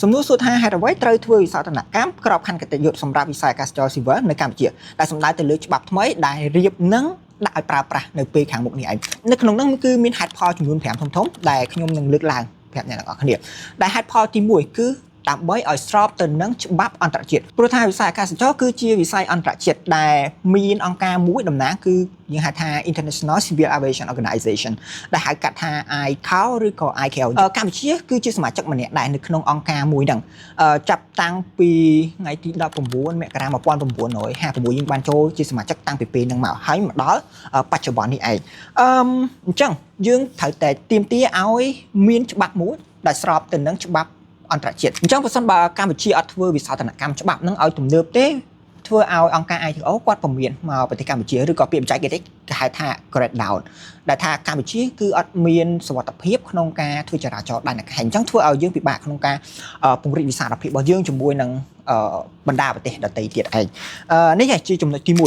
សំណួរសួរថាហេតុអ្វីត្រូវធ្វើវិសោធនកម្មក្របខ័ណ្ឌកិត្តិយសសម្រាប់វិស័យអាកាសចរស៊ីវិលនៅកម្ពុជាដែលសំដៅទៅលើច្បាប់ថ្មីដែលរៀបនឹងដាក់ឲ្យប្រើប្រាស់នៅពេលខាងមុខនេះឯងនៅក្នុងនោះគឺមានហេតុផលចំនួន5ធំៗដែលខ្ញុំនឹងលើកឡើងប្រាប់អ្នកទាំងអស់គ្នាដែលហេតុផលទី1គឺដើម្បីឲ្យស្របទៅនឹងច្បាប់អន្តរជាតិព្រោះថាវិស័យអាកាសចរគឺជាវិស័យអន្តរជាតិដែលមានអង្គការមួយតំណាងគឺយើងហៅថា International Civil Aviation Organization ដែលហៅកាត់ថា ICAO ឬក៏ ICAO កម្ពុជាគឺជាសមាជិកម្នាក់ដែរនៅក្នុងអង្គការមួយហ្នឹងចាប់តាំងពីថ្ងៃទី19មករា1956យើងបានចូលជាសមាជិកតាំងពីពេលហ្នឹងមកហើយមកដល់បច្ចុប្បន្ននេះឯងអញ្ចឹងយើងត្រូវតែទាមទារឲ្យមានច្បាប់មួយដែលស្របទៅនឹងច្បាប់អន្តរជាតិអញ្ចឹងបើសិនបើកម្ពុជាអត់ធ្វើវិសោធនកម្មច្បាប់នឹងឲ្យទំនើបទេធ្វើឲ្យអង្គការ ICAO គាត់ពំមានមកប្រទេសកម្ពុជាឬក៏ពាក្យបច្ចេកទេសគេហៅថា grade down ដែលថាកម្ពុជាគឺអត់មានសុវត្ថិភាពក្នុងការធ្វើចរាចរណ៍ដែនអាកាសអញ្ចឹងធ្វើឲ្យយើងពិបាកក្នុងការពង្រីកវិសាលភាពរបស់យើងជាមួយនឹងបណ្ដាប្រទេសដទៃទៀតឯងនេះជាចំណុចទី1